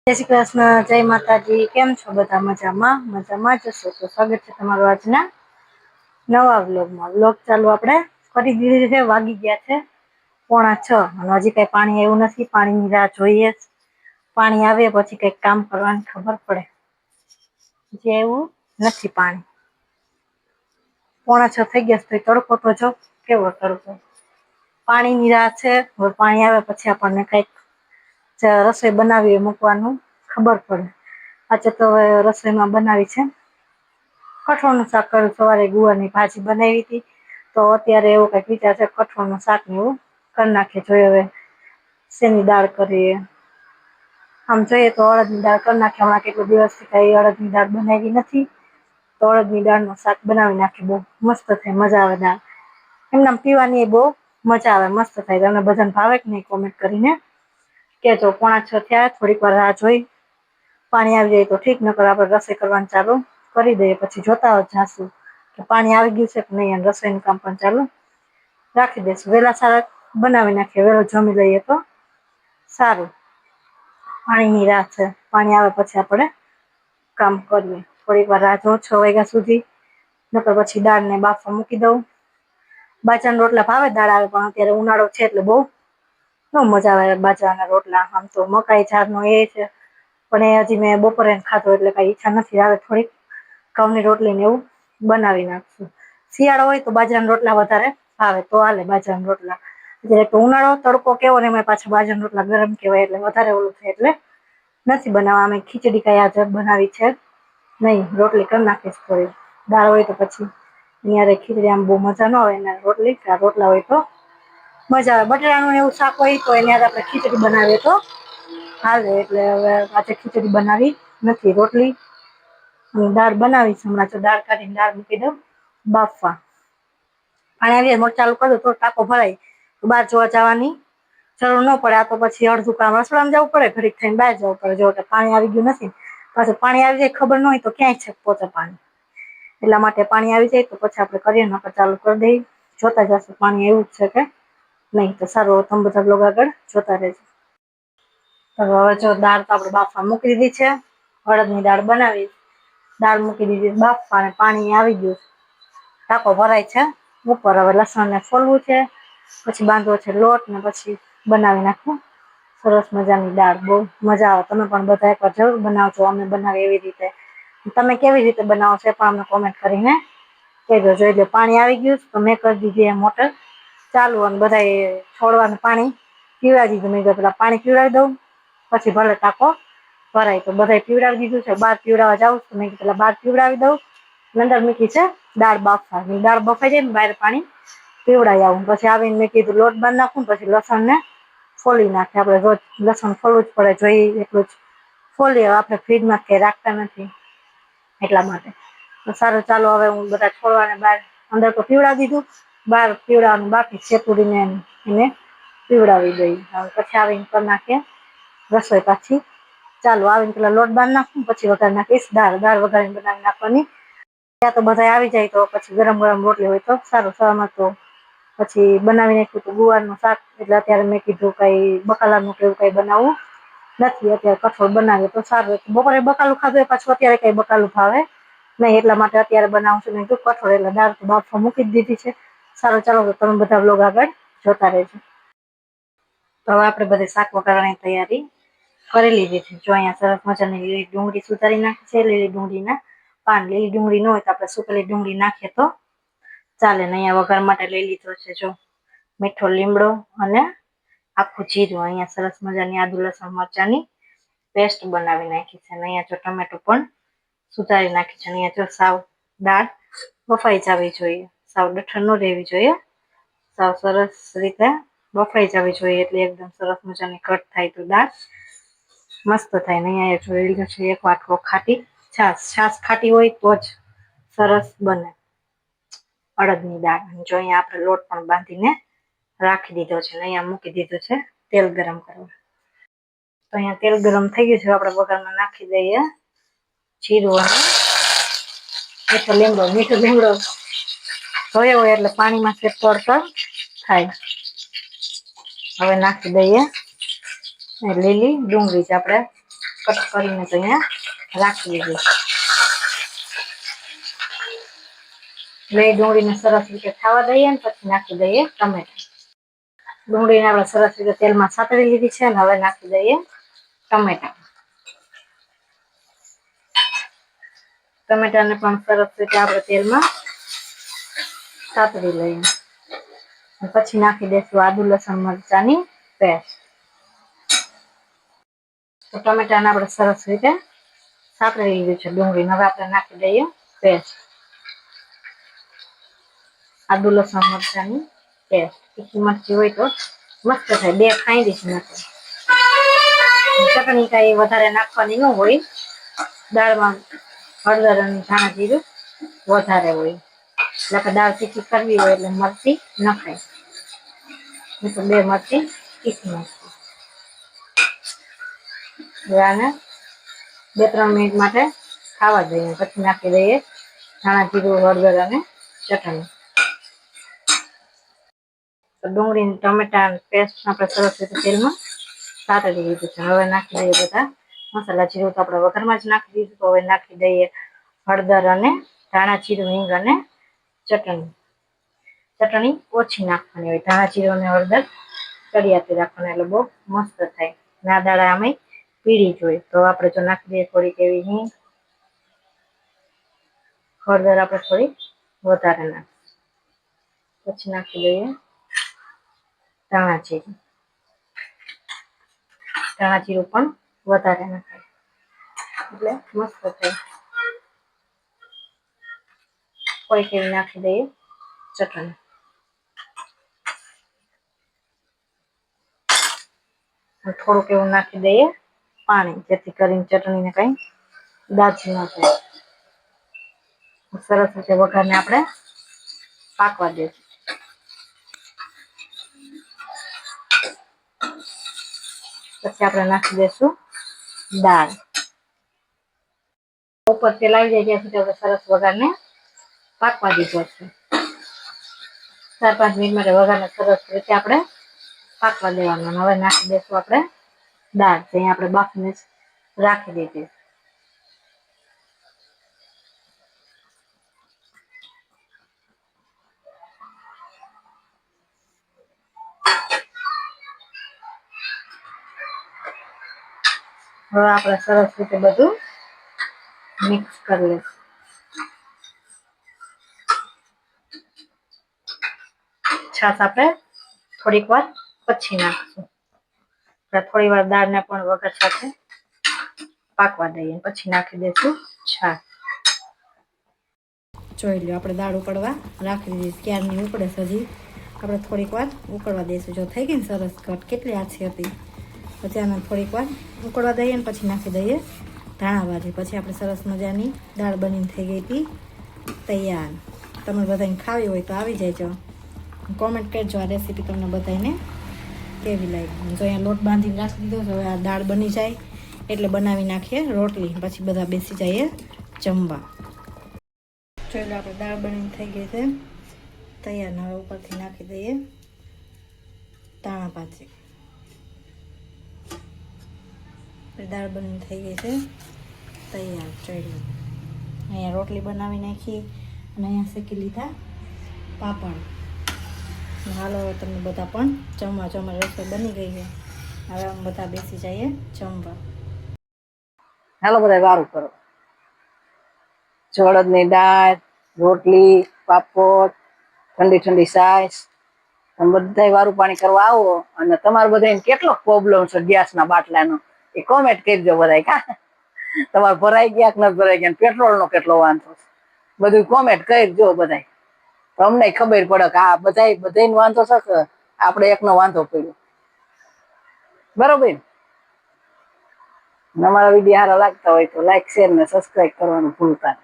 જય શ્રી કૃષ્ણ, જય માતાજી. કેમ છો બધા? મજામાં? મજામાં જ હશો તો સ્વાગત છે તમારું આજના નવા વ્લોગમાં. વ્લોગ ચાલુ આપણે કરી દીધી છે. વાગી ગયા છે 5:45 અને હજી કઈ પાણી આવ્યું નથી. પાણીની રાહ જોઈએ. પાણી આવે પછી કઈક કામ કરવાની ખબર પડે. જે એવું નથી પાણી. 5:45 થઈ ગયા છે. તડકો તો જો કેવો તડકો. પાણીની રાહ છે. હવે પાણી આવે પછી આપણને કઈક રસોઈ બનાવી મૂકવાનું ખબર પડે. આજે તો હવે રસોઈમાં બનાવી છે કઠોળનું શાક. સવારે ગુવારની ભાજી બનાવી હતી તો અત્યારે એવું કઈક વિચાર છે કઠોળનું શાક ને એવું કરી નાખીએ. જોઈએ હવે શેની દાળ કરીએ. આમ જોઈએ તો અડદની દાળ કરી નાખીએ. હમણાં કેટલો દિવસથી કઈ અડદની દાળ બનાવી નથી તો અડદની દાળનું શાક બનાવી નાખીએ. બહુ મસ્ત થાય, મજા આવે. દાળ એમનેમ પીવાની બહુ મજા આવે, મસ્ત થાય. તમને બધાને ભાવે કે નહીં કોમેન્ટ કરીને કેજો. 5:45 થયા, થોડીક વાર રાહ જોઈ. પાણી આવી જાય તો ઠીક, નકર આપણે રસોઈ કરવાનું ચાલુ કરી દઈએ. પછી જોતા જાશું કે પાણી આવી ગયું છે કે નહીં અને રસોઈનું કામ પણ ચાલુ રાખી દઈશું. વહેલા સાર બનાવી નાખીએ, વહેલો જમી લઈએ તો સારું. પાણીની રાહ છે. પાણી આવે પછી આપણે કામ કરીએ. થોડીક વાર રાહ જોઉં 6 વાગ્યા સુધી, નકર પછી દાળને બાફવા મૂકી દઉં. બાજરાના રોટલા ભાવે દાળ આવે પણ અત્યારે ઉનાળો છે એટલે બહુ ન મજા આવે બાજરાના રોટલા. આમ તો મકાઈ જારનો એ છે પણ એ હજી મેં બપોરે ખાધો એટલે કઈ ઈચ્છા નથી. આવે થોડીક ઘઉંની રોટલી ને એવું બનાવી નાખશું. શિયાળો હોય તો બાજરાના રોટલા વધારે ભાવે તો હાલે. બાજરાના રોટલા એટલે ઉનાળો તડકો કેવો ને એમાં પાછા બાજરાના રોટલા ગરમ કહેવાય એટલે વધારે ઓલું થાય એટલે નથી બનાવવા. અમે ખીચડી કઈ આજે બનાવી છે નહીં. રોટલી કરી નાખીશ થોડી. દાળ હોય તો પછી અહીંયા ખીચડી આમ બહુ મજા ન આવે એને રોટલી કે રોટલા હોય તો મજા આવે. બટેટાનું એવું શાક હોય તો એને આપણે ખીચડી બનાવીએ તો હાલે. એટલે હવે આજે ખીચડી બનાવી નથી. રોટલી દાળ બનાવીશ. હમણાં તો દાળ કાઢીને દાળ મૂકી દઉં બાફવા. પાણી આવી જાય મોટર ચાલુ કરી દઉં તો ટાંકો ભરાય તો બહાર જોવા જવાની જરૂર ન પડે. આ તો પછી અડધું કામ રસોડામાં જવું પડે, ઘડીક થઈને બહાર જવું પડે. જો પાણી આવી ગયું નથી. પાછું પાણી આવી જાય ખબર ન હોય તો ક્યાંય છેક પહોંચે પાણી. એટલા માટે પાણી આવી જાય તો પછી આપણે કરીએ નકર ચાલુ કરી દઈએ. જોતા જશું પાણી એવું જ છે કે નહીં તો સારું. તમે બધા બ્લોગ આગળ જોતા રહેજો. તો હવે જો દાળ તો આપણે બાફવા મૂકી દીધી છે. અડદની દાળ બનાવી, દાળ મૂકી દીધી બાફવા અને પાણી આવી ગયું. ટાંકો ભરાય છે ઉપર. હવે લસણને ફોલવું છે, પછી બાંધવો છે લોટ ને પછી બનાવી નાખું સરસ મજાની દાળ. બહુ મજા આવે. તમે પણ બધા એકવાર જરૂર બનાવજો. અમે બનાવી એવી રીતે. તમે કેવી રીતે બનાવો છો એ પણ અમને કોમેન્ટ કરીને કહેજો. જોઈ લો પાણી આવી ગયું તો મેં કરી દીધી એ મોટર ચાલુ અને બધાએ છોડવાનું પાણી પીવડાવી દીધું. મેં કીધું પેલા પાણી પીવડાવી દઉં પછી ભલે ટાંકો ભરાય. તો બધાએ પીવડાવી દીધું છે. બહાર પીવડાવવા જાઉં તો મેં પેલા બહાર પીવડાવી દઉં. અંદર મૂકી છે દાળ બાફવા. દાળ બફાઈ જાય ને બહાર પાણી પીવડાવી આવું. પછી આવીને મેં કીધું લોટ બાંધી નાખું પછી લસણને ફોલી નાખીએ. આપણે રોજ લસણ ફોલવું જ પડે. જોઈએ એટલું જ ફોલીએ. આપણે ફ્રીજમાં કંઈ રાખતા નથી એટલા માટે. તો સારું ચાલો હવે હું બધા છોડવાને બહાર અંદર તો પીવડાવી દીધું. બહાર પીવડાવવાનું બાકી છે. પૂરીને એને પીવડાવી દઈ. હવે પછી આવીને કરી નાખીએ રસોઈ પાછી ચાલુ. આવીને પેલા લોટ બાંધી નાખું પછી વઘારી નાખીશ દાળ. દાળ વઘારીને બનાવી નાખવાની. ત્યાં તો બધા આવી જાય તો પછી ગરમ ગરમ રોટલી હોય તો સારું. સવારમાં તો પછી બનાવી નાખ્યું હતું ગુવારનું શાક એટલે અત્યારે મેં કીધું કઈ બકાલાનું કે એવું કઈ બનાવવું નથી. અત્યારે કઠોળ બનાવીએ તો સારું. બપોરે બકાલું ખાધું પાછું અત્યારે કઈ બકાલું ભાવે નહીં એટલા માટે અત્યારે બનાવું છું. મેં કીધું કઠોળ એટલે દાળ તો બાફવા મૂકી જ દીધી છે. સારું ચાલો તો તમે બધા બ્લોગ આગળ જોતા રહેજો. તો હવે આપણે બધે શાક વઘારવાની તૈયારી કરી લીધી છે. જો અહીંયા સરસ મજાની લીલી ડુંગળી સુધારી નાખી છે. લીલી ડુંગળીના પાન. લીલી ડુંગળી ન હોય તો આપણે સુકેલી ડુંગળી નાખીએ તો ચાલે ને. અહીંયા વઘાર માટે લઈ લીધો છે જો મીઠો લીમડો અને આખું જીરું. અહીંયા સરસ મજાની આદુ લસણ મરચાની પેસ્ટ બનાવી નાખી છે. અને અહીંયા જો ટમેટો પણ સુધારી નાખી છે. અહીંયા જો સાવ દાળ બફાઈ જવી જોઈએ. સાવ ડઠણ ન રહેવી જોઈએ. સાવ સરસ રીતે બફાઈ જવી જોઈએ એટલે એકદમ સરસ મજાની કટ થાય તો દાળ મસ્ત થાય. ને અહીંયા જોઈ લીધું છે એક વાટકો ખાટી છાશ. છાશ ખાટી હોય તો જ સરસ બને અડદની દાળ. જો અહીંયા આપણે લોટ પણ બાંધીને રાખી દીધો છે. અહીંયા મૂકી દીધું છે તેલ ગરમ કરવા. તો અહીંયા તેલ ગરમ થઈ ગયું છે. આપણે વઘારમાં નાખી દઈએ જીરું અને મીઠો લીમડો. મીઠો લીમડો ધોયો હોય એટલે પાણીમાં તડતર થાય. હવે નાખી દઈએ લીલી ડુંગળી. આપણે કટ કરીને તો અહીંયા રાખી દીધી. એટલે ડુંગળીને સરસ રીતે ખાવા દઈએ ને પછી નાખી દઈએ ટમેટા. ડુંગળીને આપણે સરસ રીતે તેલમાં સાતળી લીધી છે અને હવે નાખી દઈએ ટમેટા. ટમેટાને પણ સરસ રીતે આપણે તેલમાં સાતળી લઈએ. પછી નાખી દઈશું આદુ લસણ મરચાની પેસ્ટ. તો ટમેટાને આપણે સરસ રીતે સાતળી લીધું છે ડુંગળીને. હવે આપણે નાખી દઈએ પેસ્ટ, આદુ લસણ મરચાની પેસ્ટ. તીખી મરચી હોય તો મસ્ત થાય. 2 ખાંડી નાખો. ચટણી કાંઈ વધારે નાખવાની ન હોય. દાળમાં હળદર અને ધાણા જીરું વધારે હોય. એટલે આપણે દાળ તીખી કરવી હોય એટલે મરચી નખાય. તો 2 મરચી તીખી નાખી. આને 2-3 મિનિટ માટે ખાવા દઈએ. પછી નાખી દઈએ ધાણા જીરું, હળદર અને ચટણી. તો ડુંગળી ટમેટા પેસ્ટ આપણે સરસ રીતે તેલમાં સાતળી લીધું છે. હવે નાખી દઈએ બધા મસાલા. જીરું તો આપણે વઘારમાં જ નાખી દીધું. તો હવે નાખી દઈએ હળદર અને ધાણા જીરું, હિંગ અને ચટણી. ચટણી ઓછી નાખવાની હોય. ધાણા જીરું અને હળદર ચડિયાતી રાખવાના એટલે બહુ મસ્ત થાય. ના દાળ આમે પીળી જોઈએ તો આપણે જો નાખી દઈએ થોડીક એવી હિંગ, હળદર આપણે થોડી વધારે નાખીએ. પછી નાખી દઈએ ધાણા જીરું. ધાણા જીરું પણ વધારે નાખાય એટલે મસ્ત થાય. થોડીક એવી નાખી દઈએ ચટણી. થોડુંક એવું નાખી દઈએ પાણી, જેથી કરીને ચટણીને કઈ દાજી ન જાય. સરસ રીતે વઘારને આપણે પાકવા દઈશું. પછી આપણે નાખી દઈશું દાળ. ઉપર તેલ આવી જાય ત્યાં સુધી આપણે સરસ વઘારને પાકવા દીધો છે. 4-5 મિનિટ માટે વઘારને સરસ રીતે આપણે પાકવા દેવાનું. હવે નાખી દઈશું આપણે દાળ, જે આપણે બાફીને રાખી દીધી. હવે આપણે સરસ રીતે બધું મિક્સ કરી લઈશું. છાશ આપણે થોડીક વાર પછી નાખશું. થોડી વાર દાળને પણ વઘાર સાથે પાકવા દઈએ. પછી નાખી દઈશું છાશ. જોઈ લો, આપણે દાળ ઉકળવા રાખી દીધી. ક્યારની ઉકળે હજી આપણે થોડીક વાર ઉકળવા દઈશું. જો થઈ ગઈ ને સરસ કટ, કેટલી આછી હતી. પછી આને થોડીક વાર ઉકળવા દઈએ ને પછી નાખી દઈએ ધાણા ભાજી. પછી આપણે સરસ મજાની દાળ બનીને થઈ ગઈ હતી તૈયાર. તમે બધાને ખાવી હોય તો આવી જાય. કોમેન્ટ કરજો આ રેસીપી તમને બધાને કેવી લાગી. જો અહીંયા લોટ બાંધીને રાખી દીધો. હવે આ દાળ બની જાય એટલે બનાવી નાખીએ રોટલી. પછી બધા બેસી જઈએ જમવા. જોઈ લો, આપણે દાળ બનીને થઈ ગઈ છે તૈયાર. હવે ઉપરથી નાખી દઈએ ધાણા ભાજી. દાળ બનીને થઈ ગઈ છે તૈયાર. જોઈ લો, અહીંયા રોટલી બનાવી નાખી અને અહીંયા શેકી લીધા પાપડ. હાલો, તમે બધા પણ જમવા. રસોઈ બની ગઈ છે. હવે અમે બધા બેસી જઈએ જમવા. હાલો બધા વારું કરો. અડદની દાળ, રોટલી, પાપડ, ઠંડી ઠંડી છાશ. તમે બધા વારું પાણી કરવા આવો. અને તમારે બધા કેટલો પ્રોબ્લેમ છે ગેસના બાટલાનો એ કોમેન્ટ કરજો બધા. કા તમારે ભરાઈ ગયા કે નથી ભરાઈ ગયા, પેટ્રોલનો કેટલો વાંધો છે બધું કોમેન્ટ કરજો બધા. તો અમને ખબર પડે કે આ બધાનો વાંધો છે કે આપણે એકનો વાંધો પડ્યો. બરોબર. અમારા વિડીયો સારા લાગતા હોય તો લાઈક, શેર ને સબસ્ક્રાઈબ કરવાનું ભૂલતા નહીં.